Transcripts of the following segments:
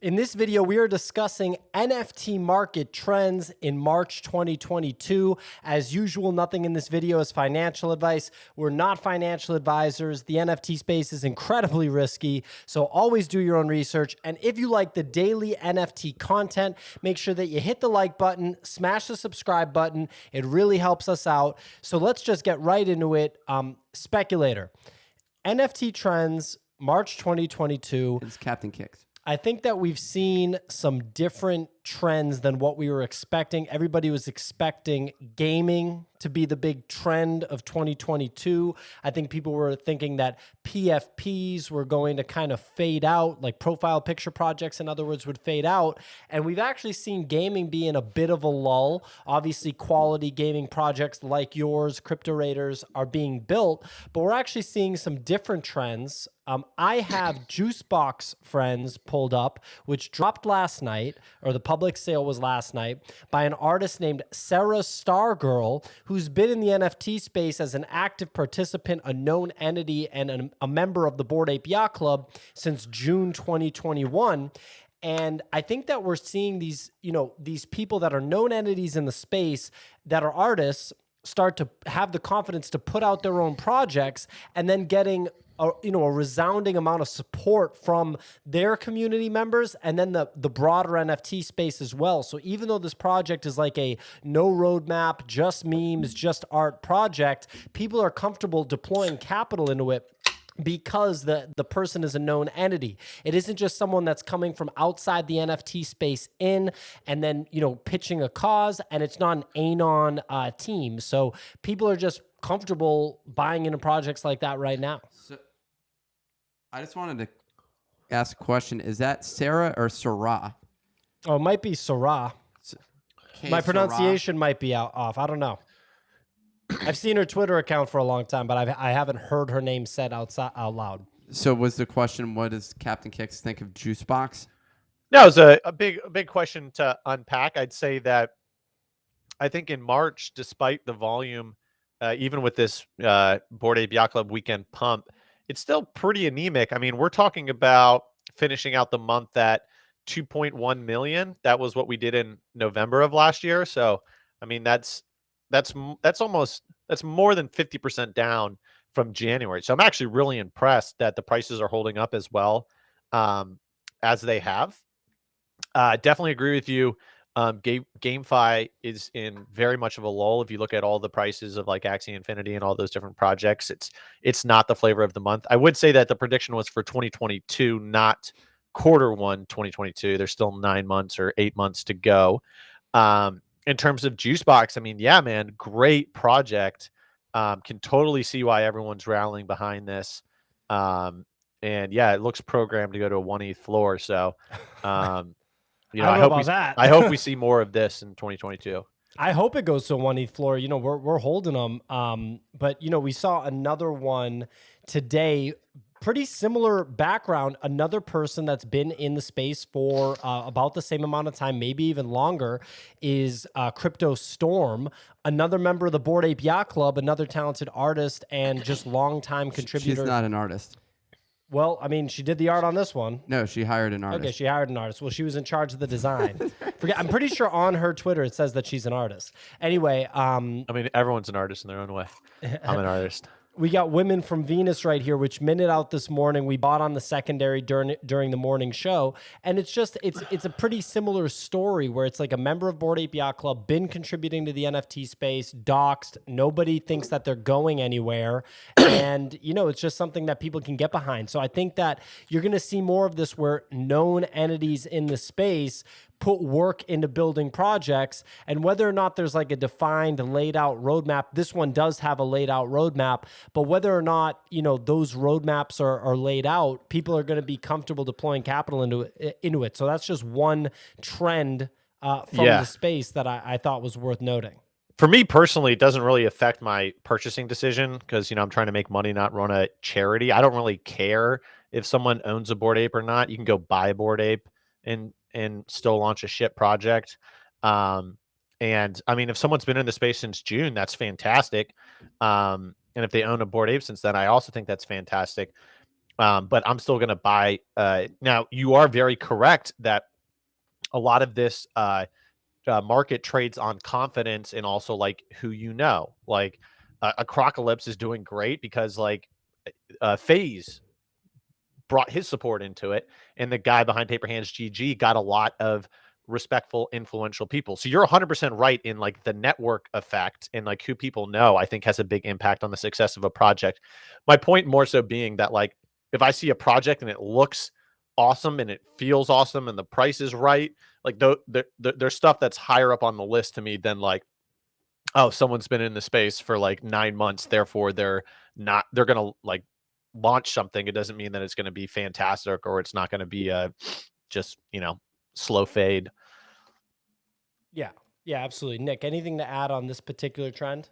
In this video, we are discussing NFT market trends in March 2022. As usual, nothing in this video is financial advice. We're not financial advisors. The NFT space is incredibly risky, so always do your own research. And if you like the daily NFT content, make sure that you hit the like button, smash the subscribe button. It really helps us out. So let's just get right into it. Speculator. NFT trends, March 2022. It's Captain Kicks. I think that we've seen some different trends than what we were expecting. Everybody was expecting gaming to be the big trend of 2022. I think people were thinking that PFPs were going to kind of fade out, like profile picture projects, in other words, would fade out. And we've actually seen gaming be in a bit of a lull. Obviously, quality gaming projects like yours, Crypto Raiders, are being built, but we're actually seeing some different trends. I have Juicebox Friends pulled up, which dropped last night, or the public sale was last night, by an artist named Sarah Stargirl, who's been in the NFT space as an active participant, a known entity, and a member of the Bored Ape Yacht Club since June 2021. And I think that we're seeing these, these people that are known entities in the space that are artists start to have the confidence to put out their own projects and then getting a resounding amount of support from their community members and then the broader NFT space as well. So even though this project is like a no roadmap, just memes, just art project, people are comfortable deploying capital into it because the person is a known entity. It isn't just someone that's coming from outside the NFT space in and then, pitching a cause, and it's not an anon team. So people are just comfortable buying into projects like that right now. So I just wanted to ask a question. Is that Sarah or Sarah? Oh, it might be Sarah. My pronunciation might be off. I don't know. I've seen her Twitter account for a long time, but I haven't heard her name said out loud. So was the question, what does Captain Kicks think of Juicebox? No, it's a big question to unpack. I'd say that I think in March, despite the volume, even with this Bored Ape Yacht Club weekend pump, it's still pretty anemic. I mean, we're talking about finishing out the month at 2.1 million. That was what we did in November of last year. So, I mean, that's more than 50% down from January. So I'm actually really impressed that the prices are holding up as well as they have. Definitely agree with you. GameFi is in very much of a lull. If you look at all the prices of like Axie Infinity and all those different projects, it's not the flavor of the month. I would say that the prediction was for 2022, not Q1 2022. There's still 9 months or 8 months to go. In terms of Juicebox, I mean, yeah, man, great project. Can totally see why everyone's rallying behind this. And yeah, it looks programmed to go to a 1 ETH floor. So, I hope we see more of this in 2022. I hope it goes to a 1 ETH floor. We're holding them. But we saw another one today. Pretty similar background. Another person that's been in the space for about the same amount of time, maybe even longer, is Crypto Storm, another member of the Bored Ape Yacht Club, another talented artist and just longtime contributor. She's not an artist. Well, I mean, she did the art on this one. No, she hired an artist. Okay, she hired an artist. Well, she was in charge of the design. I'm pretty sure on her Twitter it says that she's an artist. Anyway, I mean, everyone's an artist in their own way. I'm an artist. We got Women from Venus right here, which minted out this morning. We bought on the secondary during the morning show. And it's a pretty similar story where it's like a member of Bored Ape Yacht Club, been contributing to the NFT space, doxed. Nobody thinks that they're going anywhere. And, it's just something that people can get behind. So I think that you're going to see more of this where known entities in the space put work into building projects, and whether or not there's like a defined laid out roadmap, this one does have a laid out roadmap, but whether or not, those roadmaps are laid out, people are going to be comfortable deploying capital into it. So that's just one trend from the space that I thought was worth noting. For me personally, it doesn't really affect my purchasing decision because, I'm trying to make money, not run a charity. I don't really care if someone owns a Bored Ape or not. You can go buy a Bored Ape and still launch a shit project. And I mean, if someone's been in the space since June, that's fantastic. And if they own a Bored Ape since then, I also think that's fantastic. But I'm still going to buy. Now, you are very correct that a lot of this market trades on confidence and also like who you know. Like a Crocolypse is doing great because like FaZe brought his support into it, and the guy behind Paper Hands GG got a lot of respectful, influential people. So you're 100% right in like the network effect and like who people know, I think has a big impact on the success of a project. My point more so being that like if I see a project and it looks awesome and it feels awesome and the price is right, like there's stuff that's higher up on the list to me than like, oh, someone's been in the space for like 9 months, therefore they're gonna like launch something. It doesn't mean that it's gonna be fantastic or it's not gonna be just slow fade. Yeah. Yeah, absolutely. Nick, anything to add on this particular trend?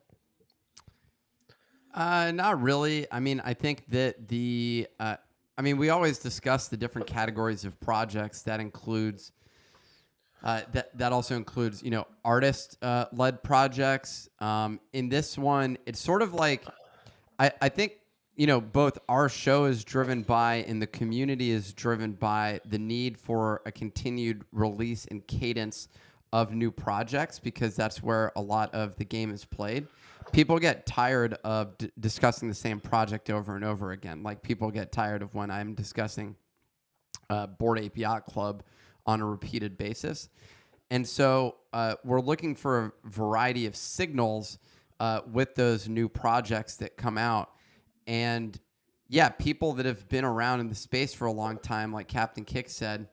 Not really. I mean, I think that we always discuss the different categories of projects. That includes, that also includes, artist led projects. In this one, it's sort of like, I think, both our show is driven by and the community is driven by the need for a continued release and cadence of new projects, because that's where a lot of the game is played. People get tired of discussing the same project over and over again. Like people get tired of when I'm discussing Bored Ape Yacht Club on a repeated basis. And so we're looking for a variety of signals with those new projects that come out. And yeah, people that have been around in the space for a long time, like Captain Kick said,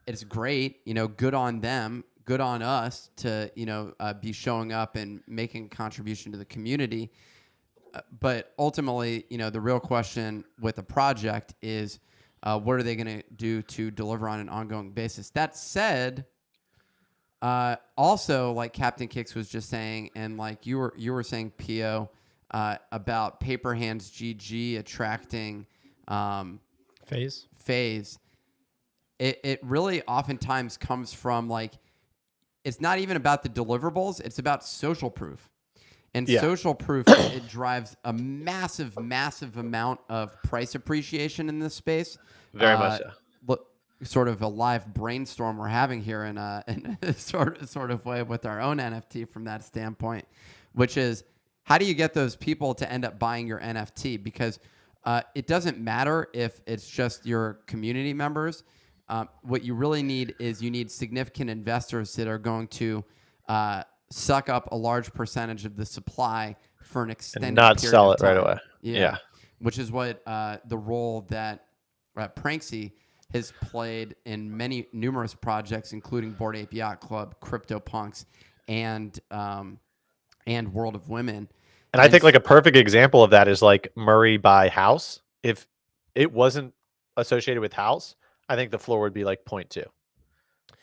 it's great, good on them, good on us to, be showing up and making a contribution to the community. But ultimately, the real question with a project is, what are they going to do to deliver on an ongoing basis? That said, also, like Captain Kicks was just saying, and like you were saying, Pio, about Paper Hands GG attracting FaZe. It really oftentimes comes from like, it's not even about the deliverables, it's about social proof. And social proof, it drives a massive, massive amount of price appreciation in this space. Very much so. Sort of a live brainstorm we're having here in a sort of way with our own NFT from that standpoint, which is, how do you get those people to end up buying your NFT? Because it doesn't matter if it's just your community members. What you really need is you need significant investors that are going to suck up a large percentage of the supply for an extended and not period sell of it right time. away. Yeah. Which is what the role that Pranksy has played in numerous projects, including Bored Ape Yacht Club, CryptoPunks, and World of Women. And I think like a perfect example of that is like Murray by House. If it wasn't associated with House, I think the floor would be like 0.2.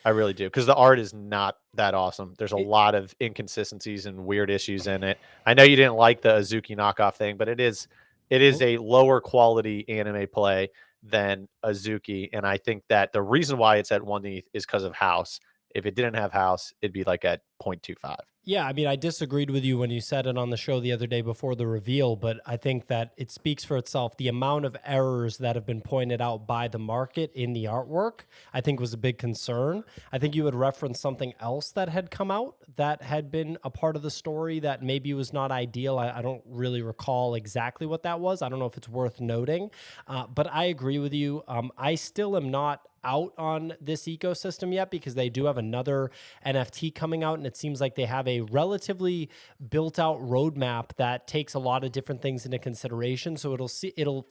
I really do, because the art is not that awesome. There's a lot of inconsistencies and weird issues in it. I know you didn't like the Azuki knockoff thing, but it is a lower quality anime play than Azuki, and I think that the reason why it's at 1 ETH is because of House. If it didn't have House, it'd be like at 0.25. Yeah, I mean, I disagreed with you when you said it on the show the other day before the reveal, but I think that it speaks for itself. The amount of errors that have been pointed out by the market in the artwork, I think, was a big concern. I think you had referenced something else that had come out that had been a part of the story that maybe was not ideal. I don't really recall exactly what that was. I don't know if it's worth noting, but I agree with you. I still am not out on this ecosystem yet, because they do have another NFT coming out, and it seems like they have a relatively built out roadmap that takes a lot of different things into consideration. So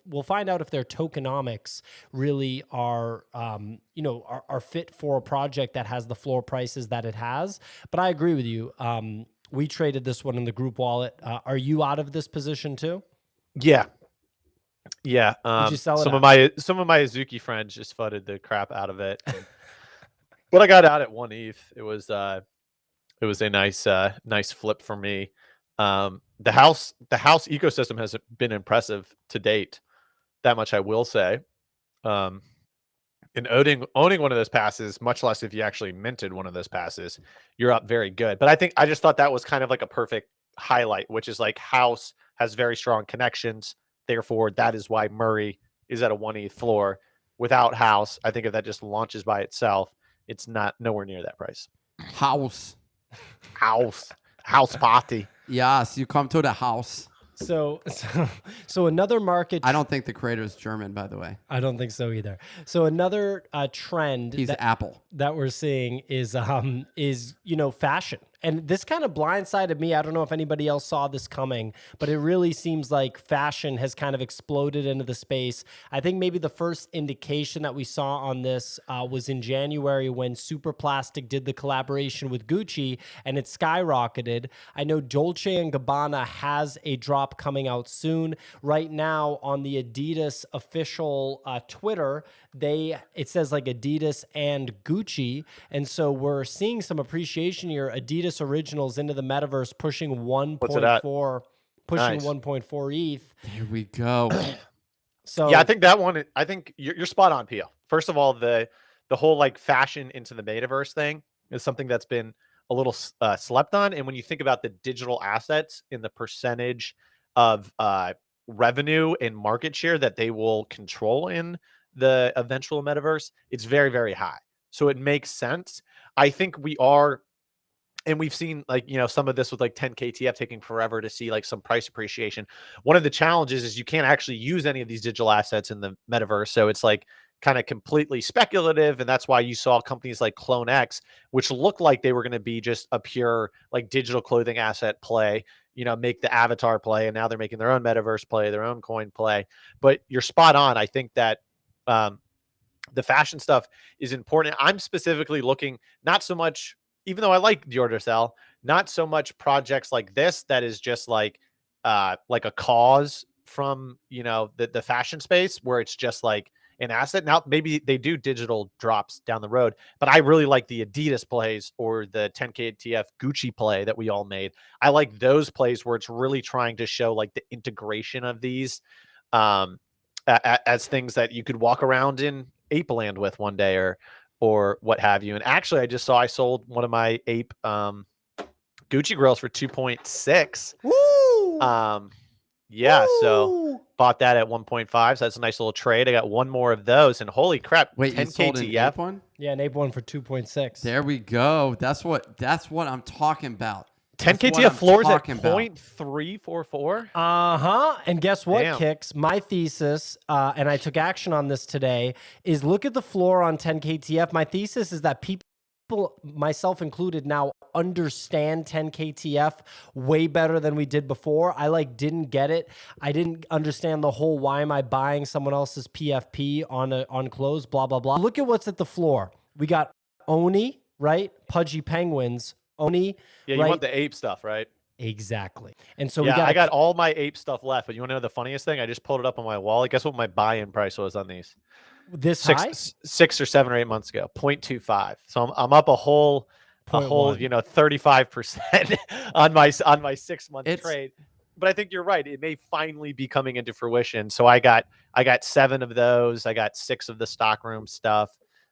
we'll find out if their tokenomics really are fit for a project that has the floor prices that it has. But I agree with you. We traded this one in the group wallet. Are you out of this position too? Yeah. Yeah. Did you sell it some of my Azuki friends just fudded the crap out of it. But I got out at 1 ETH. It was a nice flip for me. The house ecosystem has been impressive to date. That much I will say. And owning one of those passes, much less if you actually minted one of those passes, you're up very good. But I just thought that was kind of like a perfect highlight, which is like House has very strong connections. Therefore, that is why Murray is at a 1/8 floor without house. I think if that just launches by itself, it's not nowhere near that price. House. House party. Yes, you come to the house. So another market. I don't think the creator is German, by the way. I don't think so either. So another trend He's Apple. that we're seeing is fashion. And this kind of blindsided me. I don't know if anybody else saw this coming, but it really seems like fashion has kind of exploded into the space. I think maybe the first indication that we saw on this was in January when Super Plastic did the collaboration with Gucci, and it skyrocketed. I know Dolce & Gabbana has a drop coming out soon. Right now on the Adidas official Twitter, it says like Adidas and Gucci, and so we're seeing some appreciation here. Adidas Originals into the metaverse, pushing 1.4, Nice. 1.4 ETH. There we go. So yeah, I think that one. I think you're spot on, Pio. First of all, the whole like fashion into the metaverse thing is something that's been a little slept on. And when you think about the digital assets in the percentage of revenue and market share that they will control in the eventual metaverse, it's very, very high. So it makes sense. I think we are, and we've seen like, some of this with like 10KTF taking forever to see like some price appreciation. One of the challenges is you can't actually use any of these digital assets in the metaverse. So it's like kind of completely speculative. And that's why you saw companies like CloneX, which looked like they were going to be just a pure like digital clothing asset play, make the avatar play. And now they're making their own metaverse play, their own coin play. But you're spot on. I think that the fashion stuff is important. I'm specifically looking not so much, even though I like Dior de Sel, not so much projects like this that is just like a cause from the fashion space where it's just like an asset. Now maybe they do digital drops down the road, but I really like the Adidas plays or the 10KTF Gucci play that we all made. I like those plays where it's really trying to show like the integration of these as things that you could walk around in Ape Land with one day or what have you. And actually, I sold one of my Ape Gucci grills for 2.6. Woo! Yeah, Woo! so bought that at 1.5. So that's a nice little trade. I got one more of those, and holy crap! Wait, 10 you sold an KTF Ape one? Yeah, an Ape one for 2.6. There we go. That's what I'm talking about. 10 KTF floors at 0.344. And guess what, Damn. Kicks? My thesis, and I took action on this today, is look at the floor on 10 KTF. My thesis is that people, myself included, now understand 10 KTF way better than we did before. I didn't get it. I didn't understand the whole why am I buying someone else's PFP on clothes, blah, blah, blah. Look at what's at the floor. We got Oni, right? Pudgy Penguins. Oni. Yeah, you right? want the Ape stuff, right? Exactly. And so I got all my Ape stuff left, but you want to know the funniest thing? I just pulled it up on my wall. Guess what my buy-in price was on these? High? 6 or 7 or 8 months ago, 0.25. So I'm up a whole 35% on my 6 month trade. But I think you're right. It may finally be coming into fruition. So I got 7 of those. I got 6 of the stockroom stuff.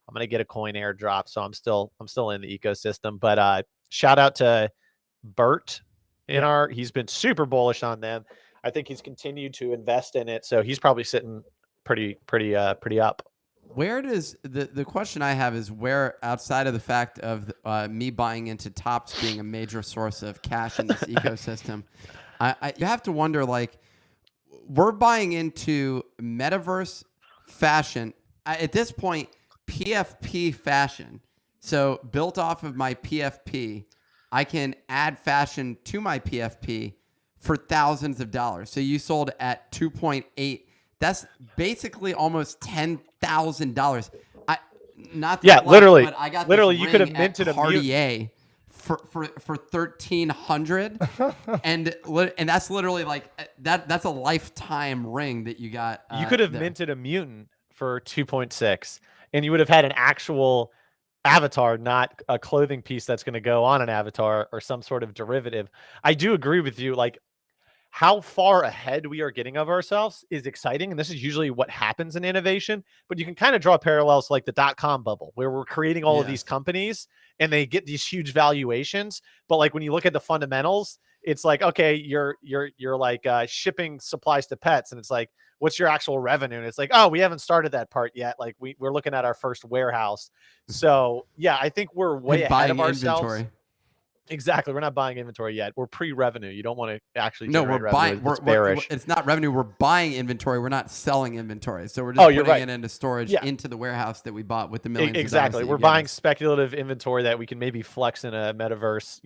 I'm gonna get a coin airdrop, so I'm still in the ecosystem. But shout out to Bert he's been super bullish on them. I think he's continued to invest in it, so he's probably sitting pretty up. Where does the question I have is where, outside of the fact of me buying into Topps being a major source of cash in this ecosystem, you have to wonder, like, we're buying into metaverse fashion at this point, PFP fashion. So built off of my PFP, I can add fashion to my PFP for thousands of dollars. So you sold at 2.8. That's basically almost $10,000. Literally. But I got literally, this you could have ring minted at a mute. Cartier for $1,300, and that's literally like that's a lifetime ring that you got. You could have minted a mutant for 2.6, and you would have had an actual avatar, not a clothing piece that's going to go on an avatar or some sort of derivative. I do agree with you. Like, how far ahead we are getting of ourselves is exciting. And this is usually what happens in innovation, but you can kind of draw parallels like the .com bubble, where we're creating all of these companies and they get these huge valuations. But like, when you look at the fundamentals, it's like, okay, you're like shipping supplies to pets, and it's like, what's your actual revenue? And it's like, oh, we haven't started that part yet. Like we're looking at our first warehouse. So yeah, I think we're way And ahead of buying ourselves. inventory. Exactly. We're not buying inventory yet. We're pre-revenue. You don't want to actually No, generate we're revenue. buying. It's bearish. It's not revenue. We're buying inventory. We're not selling inventory. So we're Oh, just you're putting right. it into storage Yeah. into the warehouse that we bought with the millions. Exactly. Of dollars We're that you buying gave us. speculative inventory that we can maybe flex in a metaverse,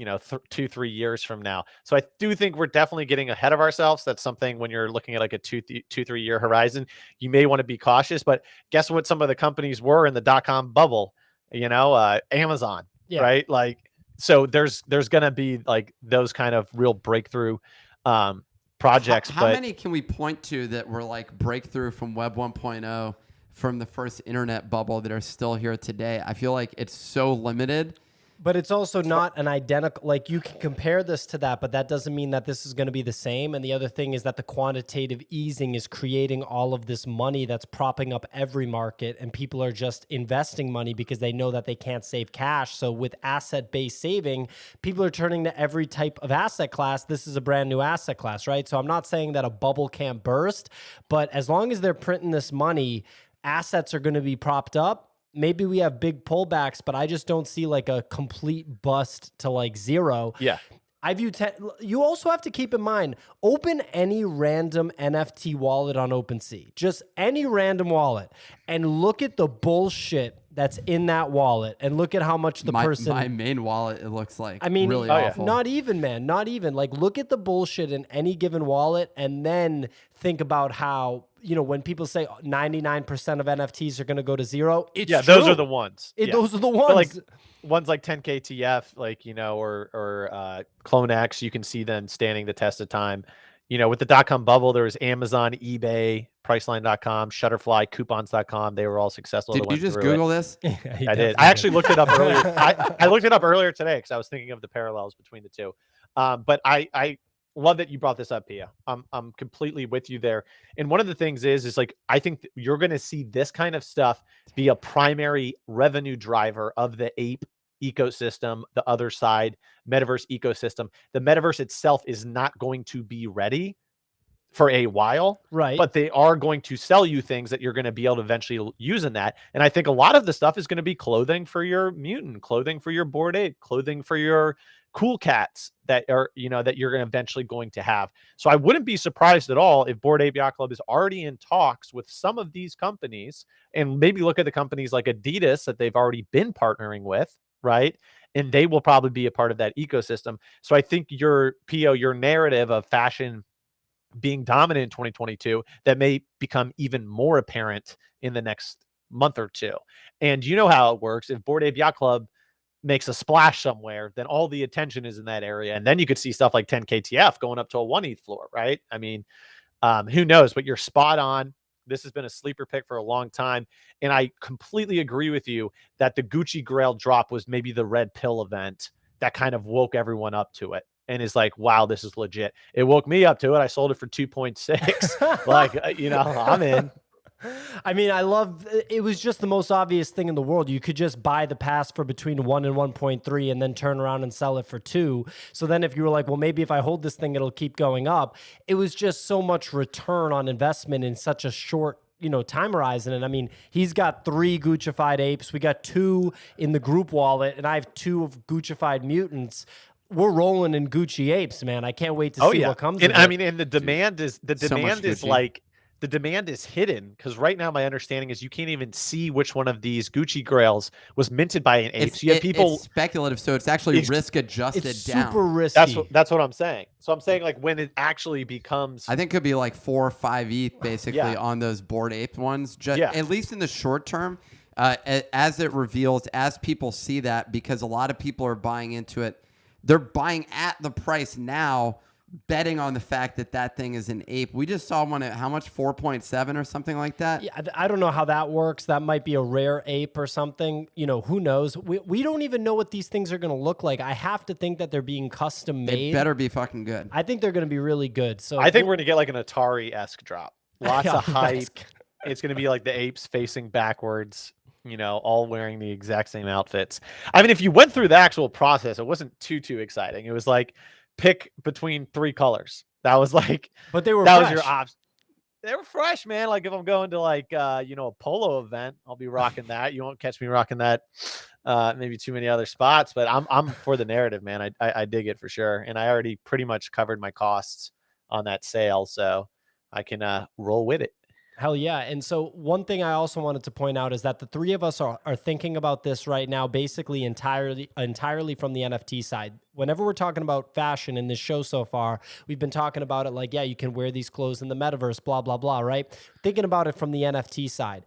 2-3 years from now. So I do think we're definitely getting ahead of ourselves. That's something when you're looking at like a 2-3 year horizon, you may want to be cautious. But guess what? Some of the companies were in the .com bubble. Amazon, Yeah. right? Like, so there's gonna be like those kind of real breakthrough projects. How but many can we point to that were like breakthrough from Web 1.0 from the first internet bubble that are still here today? I feel like it's so limited. But it's also not an identical, like you can compare this to that, but that doesn't mean that this is going to be the same. And the other thing is that the quantitative easing is creating all of this money that's propping up every market, and people are just investing money because they know that they can't save cash. So with asset-based saving, people are turning to every type of asset class. This is a brand new asset class, right? So I'm not saying that a bubble can't burst, but as long as they're printing this money, assets are going to be propped up. Maybe we have big pullbacks, but I just don't see like a complete bust to like zero. yeah, I view you also have to keep in mind, open any random NFT wallet on OpenSea, just any random wallet, and look at the bullshit that's in that wallet, and look at how much the person. My main wallet, it looks like. I mean, really yeah. awful. not even, man, not even. Like, look at the bullshit in any given wallet, and then think about how, when people say 99% of NFTs are going to go to zero, it's yeah, true. those are the ones. Yeah. Those are the ones. But like ones like 10KTF, like, or CloneX, you can see them standing the test of time. With the .com bubble, there was Amazon, eBay, Priceline.com, Shutterfly, Coupons.com. They were all successful. Did you just Google this? I did. I actually looked it up earlier. I looked it up earlier today because I was thinking of the parallels between the two. But I love that you brought this up, Pia. I'm completely with you there. And one of the things is like, I think you're going to see this kind of stuff be a primary revenue driver of the ape ecosystem, the other side, metaverse ecosystem. The metaverse itself is not going to be ready for a while, right? But they are going to sell you things that you're going to be able to eventually use in that. And I think a lot of the stuff is going to be clothing for your mutant, clothing for your Bored Ape, clothing for your cool cats that are, that you're eventually going to have. So I wouldn't be surprised at all if Bored Ape Yacht Club is already in talks with some of these companies, and maybe look at the companies like Adidas that they've already been partnering with, right? And they will probably be a part of that ecosystem. So I think your narrative of fashion being dominant in 2022, that may become even more apparent in the next month or two. And you know how it works. If Bored Ape Yacht Club makes a splash somewhere, then all the attention is in that area. And then you could see stuff like 10KTF going up to a 1 ETH floor, right? I mean, who knows? But you're spot on. This has been a sleeper pick for a long time. And I completely agree with you that the Gucci Grail drop was maybe the red pill event that kind of woke everyone up to it. And is like, wow, this is legit. It woke me up to it. I sold it for 2.6. Like, I'm in. I mean, I love it. Was just the most obvious thing in the world. You could just buy the pass for between 1 and 1.3 and then turn around and sell it for 2. So then if you were like, well, maybe if I hold this thing, it'll keep going up. It was just so much return on investment in such a short time horizon. And I mean, he's got 3 Guccified apes. We got 2 in the group wallet, and I have 2 of Guccified mutants. We're rolling in Gucci apes, man. I can't wait to see what comes. And of I it. mean, and the demand is like, the demand is hidden, because right now my understanding is you can't even see which one of these Gucci Grails was minted by an ape. So you have people it's speculative, so it's actually risk adjusted it's down. Super risky. That's what I'm saying. So I'm saying, like, when it actually becomes, I think it could be like 4 or 5 ETH basically on those Bored Ape ones, at least in the short term, as it reveals, as people see that, because a lot of people are buying into it. They're buying at the price now, betting on the fact that that thing is an ape. We just saw one at how much? 4.7 or something like that? Yeah, I don't know how that works. That might be a rare ape or something. Who knows? We don't even know what these things are going to look like. I have to think that they're being custom made. They better be fucking good. I think they're going to be really good. So I think we're going to get like an Atari-esque drop. Lots of hype. It's going to be like the apes facing backwards, all wearing the exact same outfits. I mean, if you went through the actual process, it wasn't too exciting. It was like pick between 3 colors. That was like, But they were that fresh. was your option. They were fresh, man. Like if I'm going to like, a polo event, I'll be rocking that. You won't catch me rocking that. Maybe too many other spots, but I'm for the narrative, man. I dig it for sure. And I already pretty much covered my costs on that sale. So I can, roll with it. Hell yeah. And so one thing I also wanted to point out is that the three of us are thinking about this right now, basically entirely from the NFT side. Whenever we're talking about fashion in this show so far, we've been talking about it like, yeah, you can wear these clothes in the metaverse, blah, blah, blah, right? Thinking about it from the NFT side.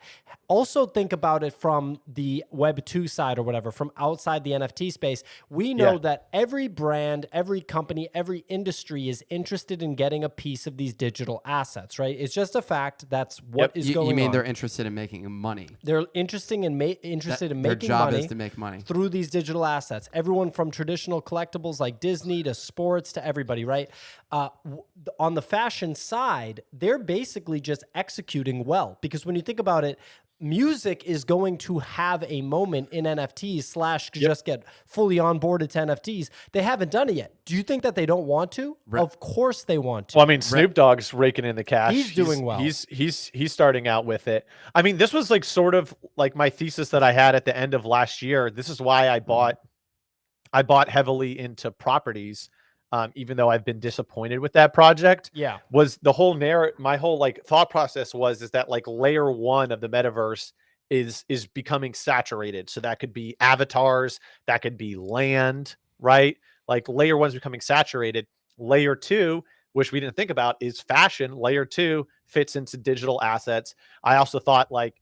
Also think about it from the Web 2 side or whatever, from outside the NFT space. We know that every brand, every company, every industry is interested in getting a piece of these digital assets, right? It's just a fact. That's what is going on. You mean they're interested in making money? They're interested in making their job money is to make money through these digital assets. Everyone from traditional collectibles like Disney to sports to everybody, right? On the fashion side, they're basically just executing well, because when you think about it, music is going to have a moment in NFTs / just get fully onboarded to NFTs. They haven't done it yet. Do you think that they don't want to? Of course they want to. Well, I mean, Snoop Dogg's raking in the cash. He's doing well. He's starting out with it. I mean, this was like sort of like my thesis that I had at the end of last year. This is why I bought heavily into properties. Even though I've been disappointed with that project, was the whole my whole like thought process is that like layer 1 of the metaverse is becoming saturated. So that could be avatars, that could be land, right? Like layer 1 is becoming saturated. Layer 2, which we didn't think about, is fashion. Layer 2 fits into digital assets. I also thought like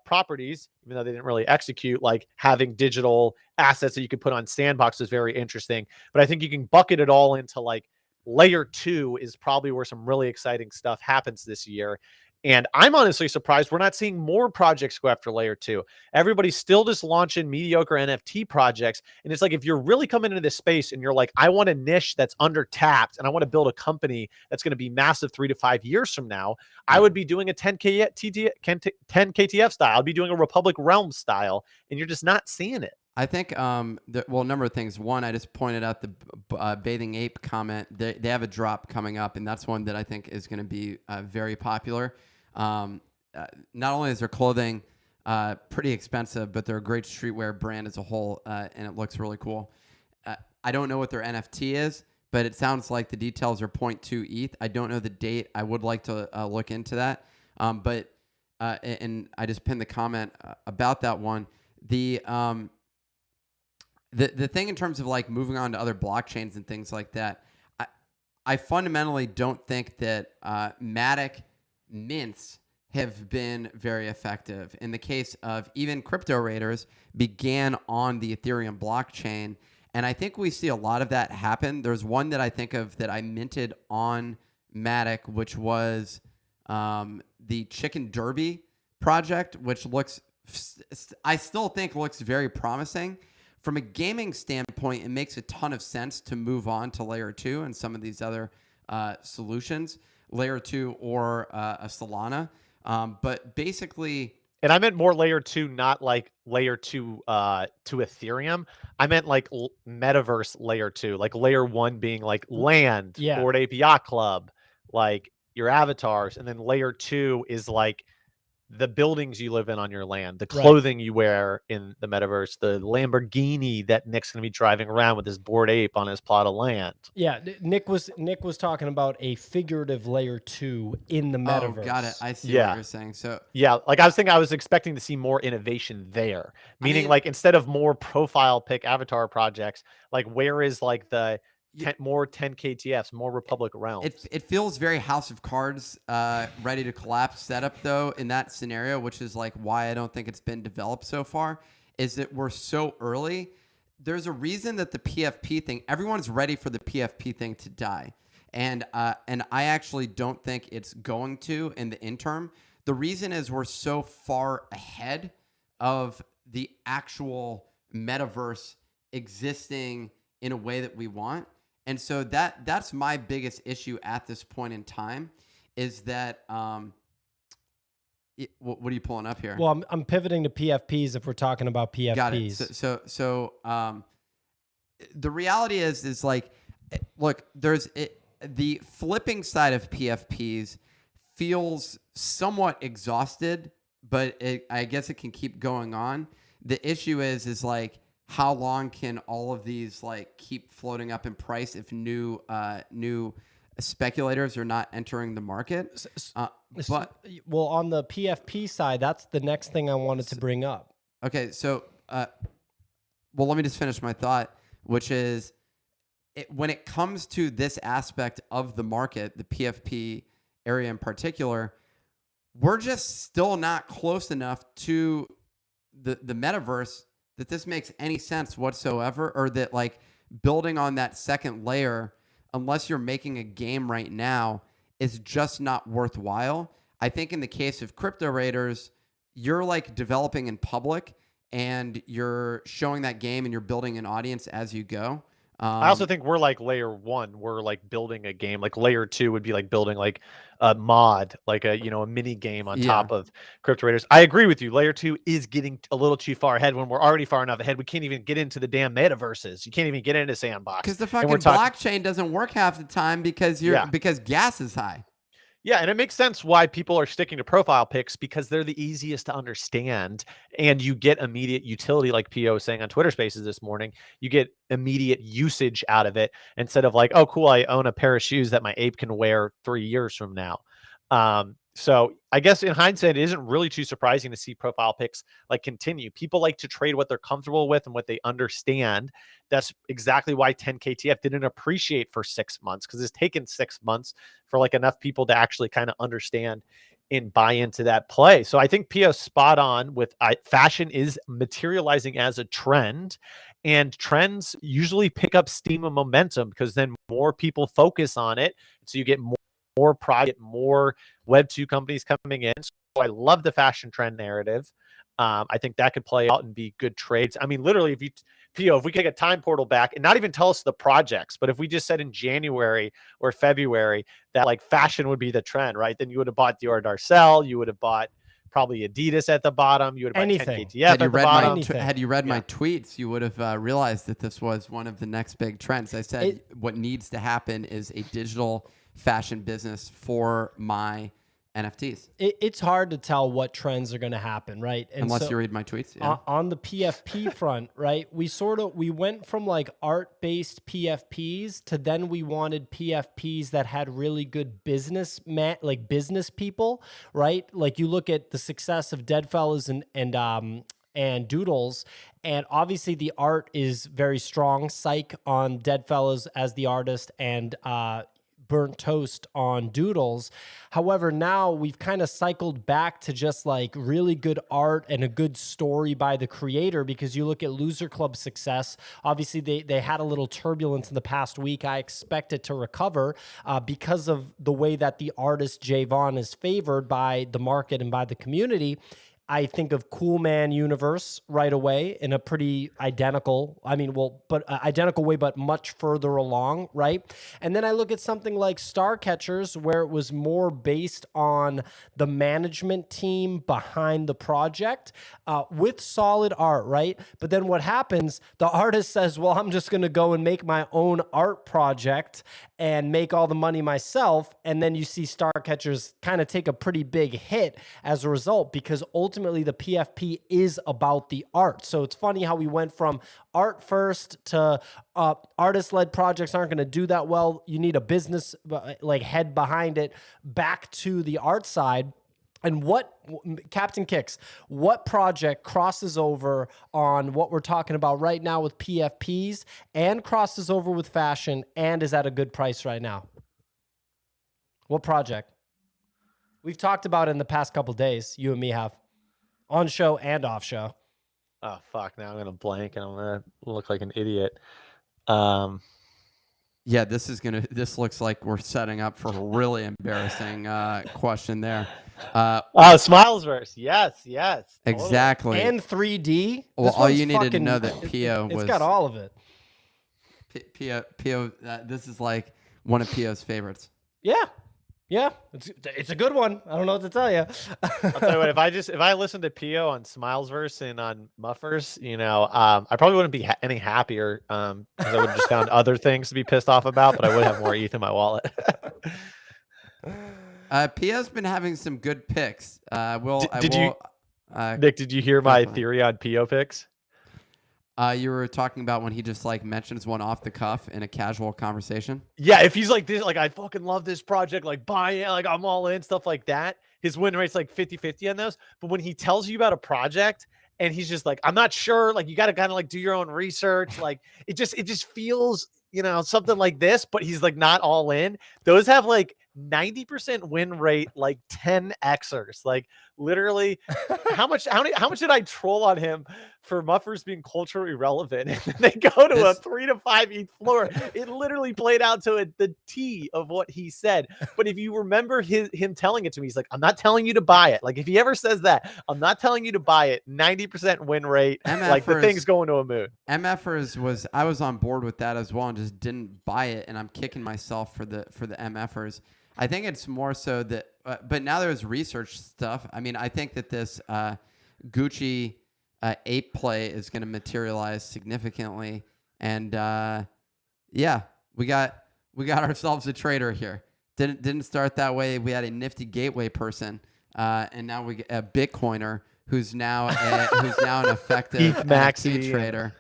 properties, even though they didn't really execute, like having digital assets that you could put on Sandbox is very interesting. But I think you can bucket it all into like layer 2 is probably where some really exciting stuff happens this year. And I'm honestly surprised we're not seeing more projects go after layer 2. Everybody's still just launching mediocre NFT projects. And it's like, if you're really coming into this space and you're like, I want a niche that's under tapped and I want to build a company that's going to be massive 3 to 5 years from now, I would be doing a 10 KTF style. I'd be doing a Republic Realm style, and you're just not seeing it. I think, a number of things. One, I just pointed out the Bathing Ape comment. They have a drop coming up, and that's one that I think is going to be very popular. Not only is their clothing pretty expensive, but they're a great streetwear brand as a whole, and it looks really cool. I don't know what their NFT is, but it sounds like the details are 0.2 ETH. I don't know the date. I would like to look into that. And I just pinned the comment about that one. The thing in terms of like moving on to other blockchains and things like that, I fundamentally don't think that Matic mints have been very effective. In the case of even crypto raiders began on the Ethereum blockchain, and I think we see a lot of that happen. There's one that I think of that I minted on Matic, which was the Chicken Derby project, which I still think looks very promising. From a gaming standpoint, it makes a ton of sense to move on to layer 2 and some of these other solutions, layer 2 or a Solana. But basically, and I meant more layer 2, not like layer 2 to Ethereum. I meant like metaverse layer 2, like layer 1 being like land, Bored Ape Yacht Club, like your avatars, and then layer 2 is like the buildings you live in on your land, the clothing you wear in the metaverse, the Lamborghini that Nick's going to be driving around with his Bored Ape on his plot of land. Yeah, Nick was talking about a figurative layer 2 in the metaverse. Oh, got it. I see what you're saying. So yeah, like I was expecting to see more innovation there. Meaning, like instead of more profile pick avatar projects, like where is like the more 10 KTFs, more Republic Realms. It feels very House of Cards, ready to collapse setup though in that scenario, which is like why I don't think it's been developed so far, is that we're so early. There's a reason that the PFP thing, everyone's ready for the PFP thing to die. And I actually don't think it's going to in the interim. The reason is we're so far ahead of the actual metaverse existing in a way that we want. And so that's my biggest issue at this point in time, is that what are you pulling up here? Well, I'm pivoting to PFPs if we're talking about PFPs. Got it. So the reality is like look, the flipping side of PFPs feels somewhat exhausted, but I guess it can keep going on. The issue is like, how long can all of these like keep floating up in price if new speculators are not entering the market? But well, on the PFP side, that's the next thing I wanted to bring up. okay, so well, let me just finish my thought, which is when it comes to this aspect of the market, the PFP area in particular, we're just still not close enough to the metaverse that this makes any sense whatsoever, or that like building on that second layer, unless you're making a game right now, is just not worthwhile. I think in the case of crypto raiders, you're like developing in public and you're showing that game and you're building an audience as you go. I also think we're like layer 1. We're like building a game. Like layer 2 would be like building like a mod, like a a mini game on top of Crypto Raiders. I agree with you. Layer 2 is getting a little too far ahead when we're already far enough ahead. We can't even get into the damn metaverses. You can't even get into Sandbox because the fucking blockchain doesn't work half the time because because gas is high. Yeah, and it makes sense why people are sticking to profile pics, because they're the easiest to understand and you get immediate utility, like P.O. was saying on Twitter Spaces this morning. You get immediate usage out of it instead of like, oh, cool, I own a pair of shoes that my ape can wear 3 years from now. So I guess in hindsight, it isn't really too surprising to see profile pics like continue. People like to trade what they're comfortable with and what they understand. That's exactly why 10KTF didn't appreciate for 6 months, because it's taken 6 months for like enough people to actually kind of understand and buy into that play. So I think Pio's spot on with fashion is materializing as a trend, and trends usually pick up steam and momentum because then more people focus on it. So you get more project, more Web2 companies coming in. So I love the fashion trend narrative. I think that could play out and be good trades. I mean, literally, if we take a time portal back and not even tell us the projects, but if we just said in January or February that like fashion would be the trend, right? Then you would have bought Dior Darcel, you would have bought probably Adidas at the bottom, you would have bought 10KTF at the bottom. Had you read my tweets, you would have realized that this was one of the next big trends. I said what needs to happen is a digital fashion business for my NFTs. It's hard to tell what trends are going to happen, right? And unless you read my tweets. Yeah. On the PFP front, right? We went from like art-based PFPs to then we wanted PFPs that had really good business people, right? Like you look at the success of Deadfellas and Doodles, and obviously the art is very strong. Psych on Deadfellas as the artist, and Burnt Toast on Doodles. However, now we've kind of cycled back to just like really good art and a good story by the creator, because you look at Loser Club's success. Obviously, they had a little turbulence in the past week. I expect it to recover because of the way that the artist Javon is favored by the market and by the community. I think of Cool Man Universe right away in a pretty identical way, but much further along, right? And then I look at something like Star Catchers, where it was more based on the management team behind the project with solid art, right? But then what happens, the artist says, well, I'm just going to go and make my own art project and make all the money myself. And then you see Star Catchers kind of take a pretty big hit as a result, because ultimately the PFP is about the art. So it's funny how we went from art first to artist-led projects aren't going to do that well. You need a business like head behind it, back to the art side. And what, Captain Kicks, what project crosses over on what we're talking about right now with PFPs and crosses over with fashion and is at a good price right now? What project? We've talked about it in the past couple of days, you and me have. On show and off show. Oh, fuck. Now I'm going to blank and I'm going to look like an idiot. Yeah, this looks like we're setting up for a really embarrassing question there. Smilesverse. Yes. Exactly. Totally. And 3D. Well, all you needed to know that P.O. It's got all of it. P.O. This is like one of P.O.'s favorites. Yeah. Yeah, it's a good one. I don't know what to tell you. I'll tell you what, if I listened to Pio on Smilesverse and on Muffers, I probably wouldn't be any happier because I would have just found other things to be pissed off about, but I would have more ETH in my wallet. Pia's been having some good picks. Nick, did you hear my go ahead. theory on Pio picks? You were talking about when he just like mentions one off the cuff in a casual conversation. Yeah, if he's like this, like I fucking love this project, like buy it, like I'm all in, stuff like that. His win rate's like 50-50 on those. But when he tells you about a project and he's just like, I'm not sure, like you got to kind of like do your own research. Like it just feels, something like this, but he's like not all in. Those have like 90% win rate, like 10xers. Like literally, how much did I troll on him for Muffers being culturally relevant? And then they go to a 3 to 5 ETH floor. It literally played out to the T of what he said. But if you remember him telling it to me, he's like, I'm not telling you to buy it. Like if he ever says that, I'm not telling you to buy it. 90% win rate. Like the thing's going to a moon. MFers I was on board with that as well and just didn't buy it, and I'm kicking myself for the MFers. I think it's more so that, but now there's research stuff. I mean, I think that this Gucci ape play is going to materialize significantly, and yeah, we got ourselves a trader here. Didn't start that way. We had a nifty gateway person, and now we get a Bitcoiner who's now an effective NFT trader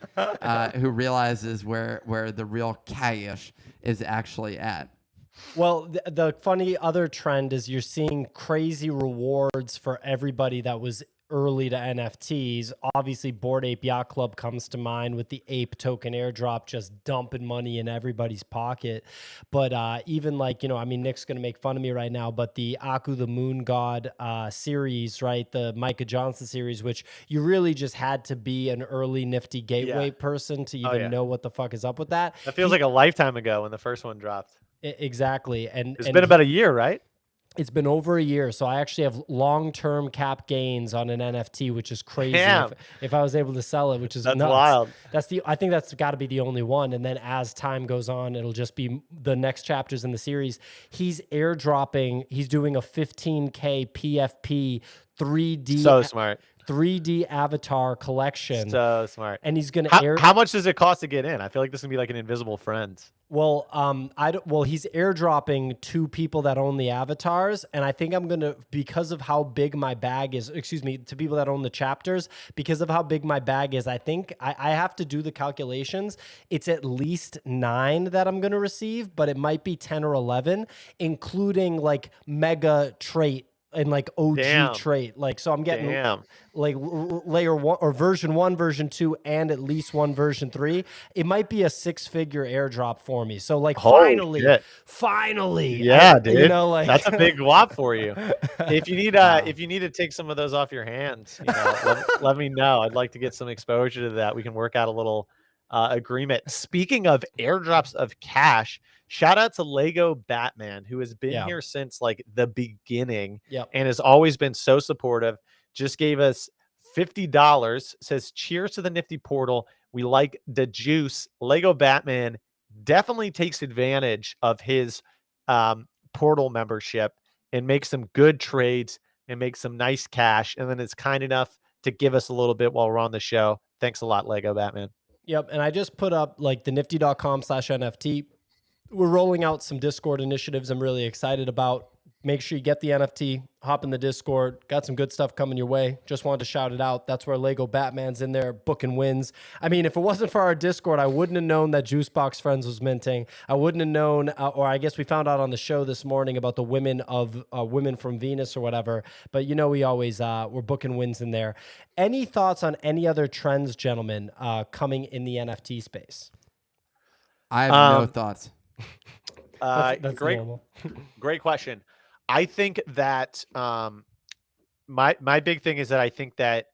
who realizes where the real cash is actually at. Well, the funny other trend is you're seeing crazy rewards for everybody that was early to NFTs. Obviously, Bored Ape Yacht Club comes to mind with the ape token airdrop, just dumping money in everybody's pocket. But even like, Nick's going to make fun of me right now, but the Aku the Moon God series, right? The Micah Johnson series, which you really just had to be an early nifty gateway person to even know what the fuck is up with that. That feels like a lifetime ago when the first one dropped. Exactly. And it's been about a year, right? It's been over a year. So I actually have long-term cap gains on an NFT, which is crazy. If I was able to sell it, which is nuts. Wild. I think that's got to be the only one. And then as time goes on, it'll just be the next chapters in the series. He's airdropping. He's doing a 15K PFP 3D. So smart. 3D avatar collection. So smart. And he's going to How much does it cost to get in? I feel like this is going to be like an invisible friend. Well, he's airdropping to people that own the avatars, and I think I'm gonna, because of how big my bag is, to people that own the chapters, because of how big my bag is, I think I have to do the calculations. It's at least 9 that I'm gonna receive, but it might be 10 or 11, including like mega trait and like OG trait. Like, so I'm getting like layer 1 or version 1, version 2, and at least one version 3. It might be a 6-figure airdrop for me. So like finally. Yeah, dude. That's a big whop for you. If you need to take some of those off your hands, let me know. I'd like to get some exposure to that. We can work out a little agreement. Speaking of airdrops of cash, shout out to Lego Batman, who has been here since like the beginning and has always been so supportive. Just gave us $50, says cheers to the nifty portal. We like the juice. Lego Batman definitely takes advantage of his portal membership and makes some good trades and makes some nice cash. And then it's kind enough to give us a little bit while we're on the show. Thanks a lot, Lego Batman. Yep. And I just put up like the nifty.com/NFT. We're rolling out some Discord initiatives I'm really excited about. Make sure you get the NFT, hop in the Discord. Got some good stuff coming your way. Just wanted to shout it out. That's where Lego Batman's in there booking wins. I mean, if it wasn't for our Discord, I wouldn't have known that Juicebox Friends was minting. I wouldn't have known, or I guess we found out on the show this morning about the women from Venus or whatever. But we always, we're booking wins in there. Any thoughts on any other trends, gentlemen, coming in the NFT space? I have no thoughts. That's great, normal. Great question. I think that my big thing is that I think that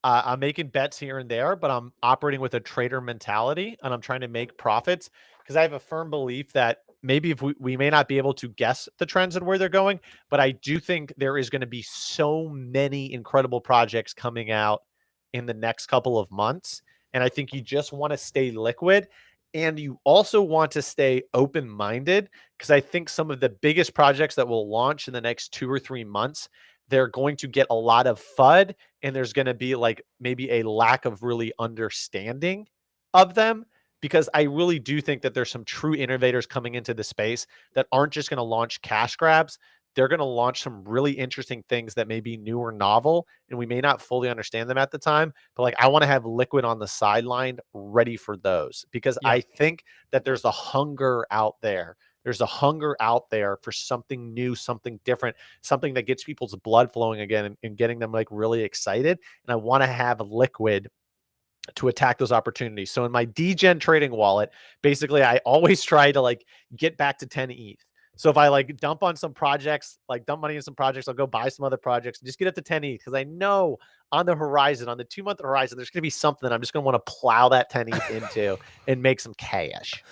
I'm making bets here and there, but I'm operating with a trader mentality and I'm trying to make profits because I have a firm belief that maybe if we may not be able to guess the trends and where they're going, but I do think there is going to be so many incredible projects coming out in the next couple of months. And I think you just want to stay liquid. And you also want to stay open-minded, because I think some of the biggest projects that will launch in the next 2 or 3 months, they're going to get a lot of FUD, and there's going to be like maybe a lack of really understanding of them, because I really do think that there's some true innovators coming into the space that aren't just going to launch cash grabs. They're going to launch some really interesting things that may be new or novel, and we may not fully understand them at the time. But like, I want to have Liquid on the sideline ready for those, because Yeah. I think that there's a hunger out there. There's a hunger out there for something new, something different, something that gets people's blood flowing again, and getting them like really excited. And I want to have Liquid to attack those opportunities. So in my DGen trading wallet, basically I always try to like get back to 10 ETH. So if I like dump on some projects, like dump money in some projects, I'll go buy some other projects and just get up to 10 ETH, because I know on the horizon, on the 2-month horizon, there's going to be something that I'm just going to want to plow that 10 ETH into and make some cash.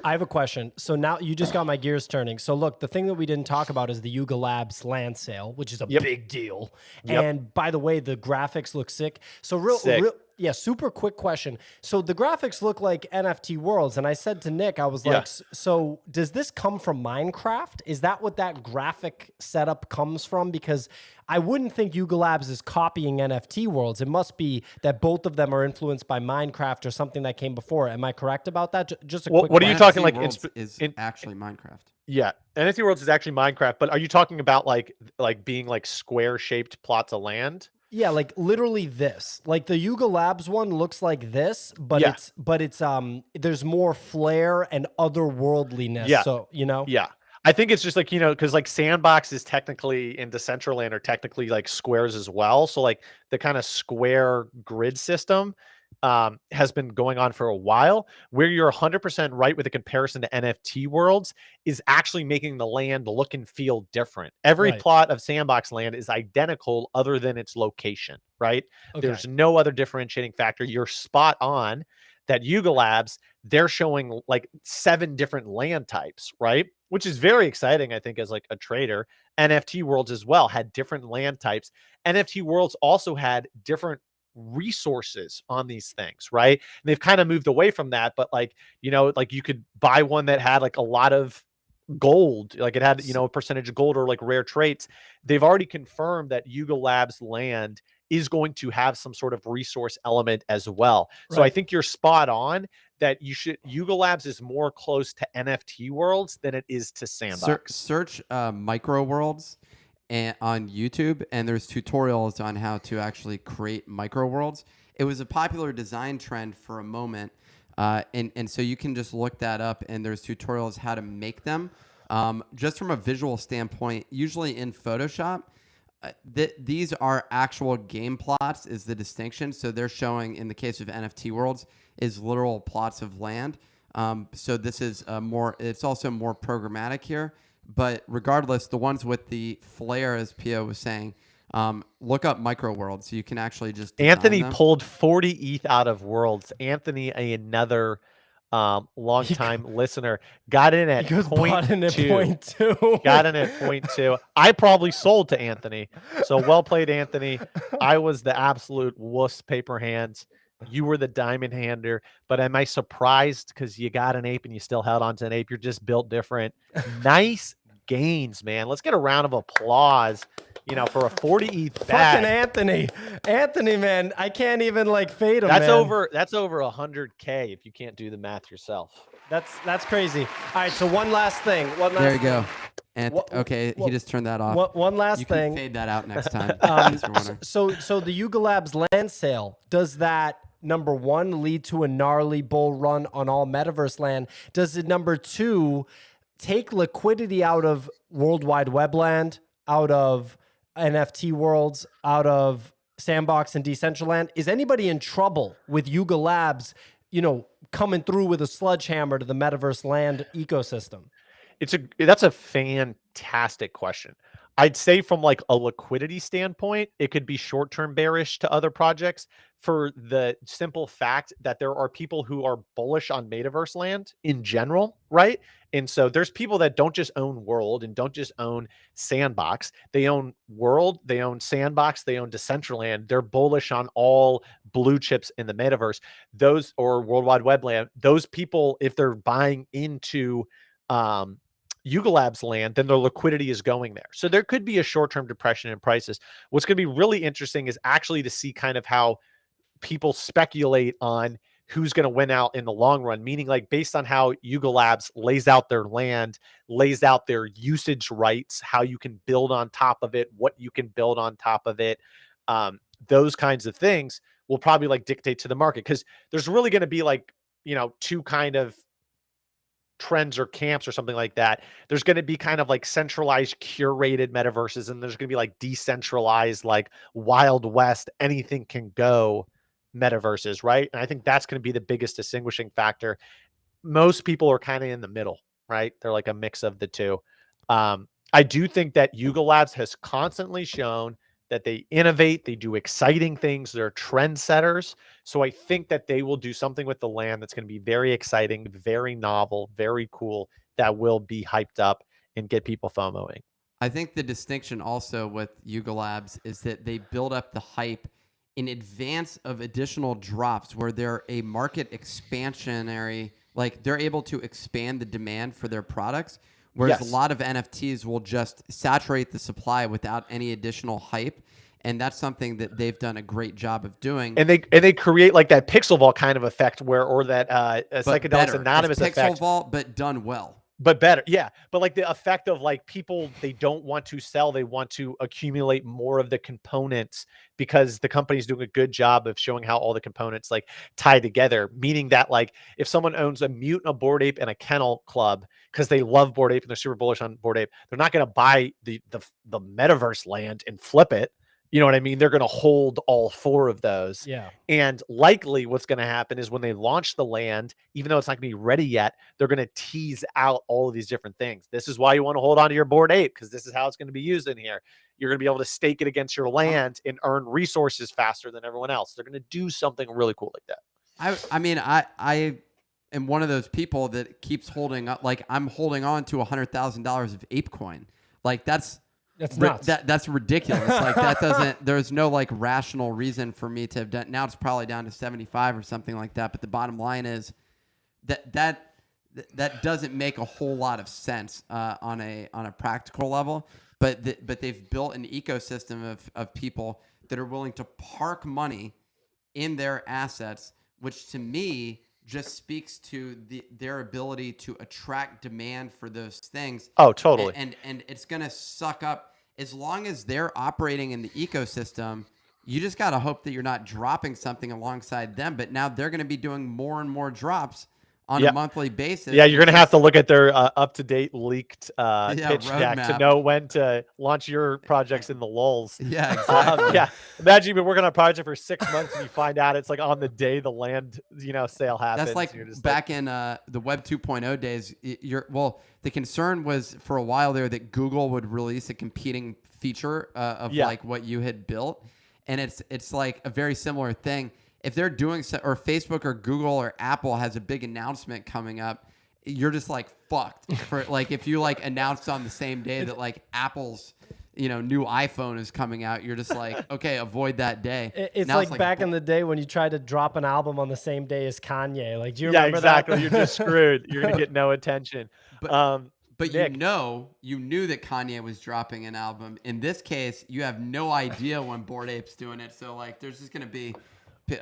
I have a question. So now you just got my gears turning. So look, the thing that we didn't talk about is the Yuga Labs land sale, which is a big deal. Yep. And by the way, the graphics look sick. So Sick. yeah, super quick question. So the graphics look like NFT worlds. And I said to Nick, I was like, so does this come from Minecraft? Is that what that graphic setup comes from? Because I wouldn't think Yuga Labs is copying NFT worlds. It must be that both of them are influenced by Minecraft or something that came before. Am I correct about that? Just a quick What are you question. talking like Worlds is actually Minecraft. Yeah, NFT Worlds is actually Minecraft, but are you talking about like being like square shaped plots of land? Yeah, like literally this. Like the Yuga Labs one looks like this, but Yeah. it's there's more flair and otherworldliness. Yeah. So, you know. Yeah. I think it's just like, because like Sandbox is technically, in Decentraland are technically like squares as well. So like the kind of square grid system has been going on for a while. Where you're 100% right with the comparison to NFT worlds is actually making the land look and feel different. Every Right. plot of Sandbox land is identical other than its location, right? Okay. There's no other differentiating factor. You're spot on that Yuga Labs, they're showing like 7 different land types, right? Which is very exciting, I think, as like a trader. NFT worlds as well had different land types. NFT worlds also had different resources on these things, right? And they've kind of moved away from that, but like, like you could buy one that had like a lot of gold, like it had, a percentage of gold or like rare traits. They've already confirmed that Yuga Labs land is going to have some sort of resource element as well. So I think you're spot on that Yuga Labs is more close to NFT worlds than it is to Sandbox. Search micro worlds on YouTube, and there's tutorials on how to actually create micro worlds. It was a popular design trend for a moment, and so you can just look that up, and there's tutorials how to make them. Just from a visual standpoint, usually in Photoshop, these are actual game plots is the distinction. So they're showing, in the case of NFT worlds, is literal plots of land. So this is it's also more programmatic here. But regardless, the ones with the flair, as Pio was saying, look up micro worlds, so you can actually just Anthony them. pulled 40 ETH out of worlds. Anthony, another long-time listener, got in at point two. Got in at point 2. I probably sold to Anthony. So well played, Anthony. I was the absolute wuss paper hands. You were the diamond hander. But am I surprised because you got an ape and you still held on to an ape? You're just built different. Nice gains, man. Let's get a round of applause, for a 40 ETH bag. Fucking Anthony, man, I can't even like fade him. That's man. over 100K if you can't do the math yourself. That's crazy. All right, so one last thing. There you go. Okay, he just turned that off. One last you thing. You can fade that out next time. So the Yuga Labs land sale, does that, number one, lead to a gnarly bull run on all metaverse land? Does it, number two, take liquidity out of World Wide Web land, out of NFT worlds, out of Sandbox and Decentraland? Is anybody in trouble with Yuga Labs, coming through with a sledgehammer to the metaverse land ecosystem? That's a fantastic question. I'd say from like a liquidity standpoint, it could be short-term bearish to other projects for the simple fact that there are people who are bullish on metaverse land in general, right? And so there's people that don't just own World and don't just own Sandbox. They own World, they own Sandbox, they own Decentraland. They're bullish on all blue chips in the metaverse. Those, or World Wide Web land, those people, if they're buying into Yuga Labs land, then their liquidity is going there. So there could be a short-term depression in prices. What's going to be really interesting is actually to see kind of how people speculate on who's going to win out in the long run, meaning like based on how Yuga Labs lays out their land, lays out their usage rights, how you can build on top of it, what you can build on top of it. Those kinds of things will probably like dictate to the market, because there's really going to be like, two kind of trends or camps or something like that. There's going to be kind of like centralized curated metaverses, and there's going to be like decentralized, like Wild West, anything can go metaverses, right? And I think that's going to be the biggest distinguishing factor. Most people are kind of in the middle, right? They're like a mix of the two. I do think that Yuga Labs has constantly shown that they innovate, they do exciting things, they're trendsetters. So I think that they will do something with the land that's going to be very exciting, very novel, very cool, that will be hyped up and get people FOMOing. I think the distinction also with Yuga Labs is that they build up the hype in advance of additional drops, where they're a market expansionary, like they're able to expand the demand for their products. Whereas a lot of NFTs will just saturate the supply without any additional hype. And that's something that they've done a great job of doing. And they create like that Pixel Vault kind of effect, or that Psychedelics Anonymous it's Pixel effect. Vault, but done well. But better. Yeah. But like the effect of like people, they don't want to sell. They want to accumulate more of the components, because the company's doing a good job of showing how all the components like tie together. Meaning that like if someone owns a mutant, a Bored Ape, and a Kennel Club, because they love Bored Ape and they're super bullish on Bored Ape, they're not going to buy the metaverse land and flip it. You know what I mean? They're going to hold all four of those. Yeah. And likely what's going to happen is when they launch the land, even though it's not going to be ready yet, they're going to tease out all of these different things. This is why you want to hold on to your Bored Ape, because this is how it's going to be used in here. You're going to be able to stake it against your land and earn resources faster than everyone else. They're going to do something really cool like that. I mean, I am one of those people that keeps holding up. Like I'm holding on to $100,000 of ApeCoin. Like that's nuts. That's ridiculous. Like that doesn't, there's no like rational reason for me to have done. Now it's probably down to 75 or something like that. But the bottom line is that doesn't make a whole lot of sense on a practical level. But they've built an ecosystem of people that are willing to park money in their assets, which to me just speaks to their ability to attract demand for those things. Oh, totally. And it's going to suck up. As long as they're operating in the ecosystem, you just got to hope that you're not dropping something alongside them. But now they're going to be doing more and more drops on a monthly basis. Yeah, you're going to have to look at their up-to-date leaked pitch deck to roadmap. know when to launch your projects in the lulls. Yeah, exactly. Imagine you've been working on a project for 6 months and you find out it's like on the day the land, sale happens. That's like back in the Web 2.0 days. The concern was for a while there that Google would release a competing feature of like what you had built, and it's like a very similar thing. If they're doing so, or Facebook or Google or Apple has a big announcement coming up, you're just like fucked. For like if you like announced on the same day that like Apple's new iPhone is coming out, you're just like, okay, avoid that day. It's like back in the day when you tried to drop an album on the same day as Kanye. Like, do you remember that? You're just screwed. You're gonna get no attention. But Nick, you knew that Kanye was dropping an album. In this case, you have no idea when Bored Ape's doing it. So like, there's just gonna be.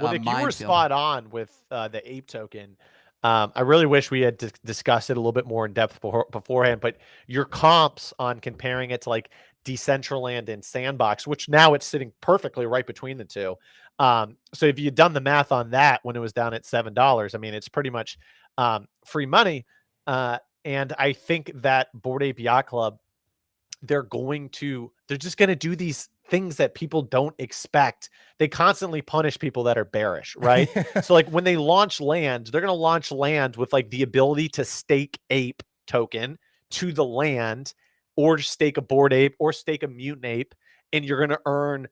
Well, Nick, you were spot on with the ape token. I really wish we had discussed it a little bit more in depth beforehand, but your comps on comparing it to like Decentraland and Sandbox, which now it's sitting perfectly right between the two. So if you'd done the math on that when it was down at $7, I mean, it's pretty much free money. And I think that Bored Ape Yacht Club, they're just going to do these things that people don't expect. They constantly punish people that are bearish, right? So like when they launch land, they're going to launch land with like the ability to stake ape token to the land, or stake a Bored Ape or stake a Mutant Ape, and you're going to earn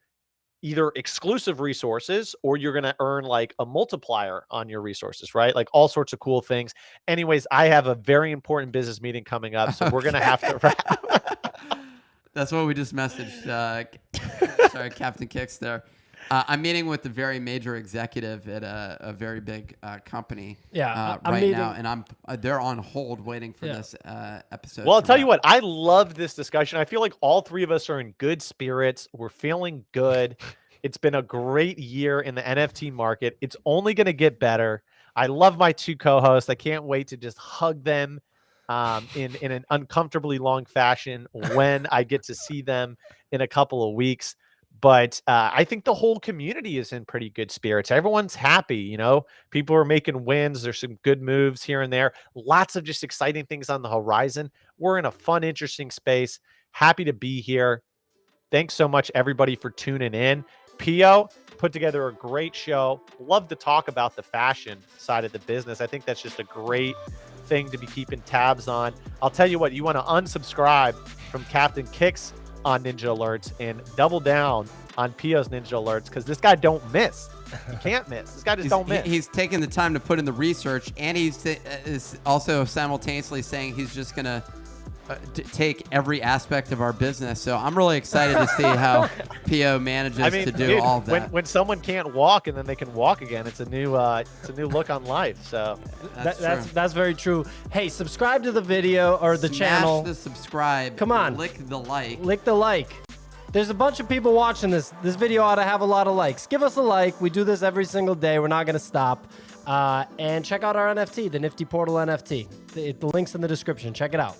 either exclusive resources or you're going to earn like a multiplier on your resources, right? Like all sorts of cool things. Anyways, I have a very important business meeting coming up, so we're going to have to wrap. That's what we just messaged. Sorry, Captain Kicks there. I'm meeting with a very major executive at a very big company right now, and they're on hold waiting for this episode. Well, I'll tell you what, I love this discussion. I feel like all three of us are in good spirits. We're feeling good. It's been a great year in the NFT market. It's only going to get better. I love my two co-hosts. I can't wait to just hug them in an uncomfortably long fashion when I get to see them in a couple of weeks. But I think the whole community is in pretty good spirits. Everyone's happy, you know. People are making wins. There's some good moves here and there. Lots of just exciting things on the horizon. We're in a fun, interesting space. Happy to be here. Thanks so much, everybody, for tuning in. Pio put together a great show. Love to talk about the fashion side of the business. I think that's just a great thing to be keeping tabs on. I'll tell you what, you want to unsubscribe from Captain Kicks on Ninja Alerts and double down on Pio's Ninja Alerts, because this guy don't miss. He can't miss. This guy just don't miss. He's taking the time to put in the research, and he's is also simultaneously saying he's just going to take every aspect of our business. So I'm really excited to see how Pio manages to do all of that. When someone can't walk and then they can walk again, it's a new look on life. So that's very true. Hey, subscribe to the video or the channel. Smash the subscribe. Come on. Lick the like. Lick the like. There's a bunch of people watching this. This video ought to have a lot of likes. Give us a like. We do this every single day. We're not going to stop. And check out our NFT, the Nifty Portal NFT. The link's in the description. Check it out.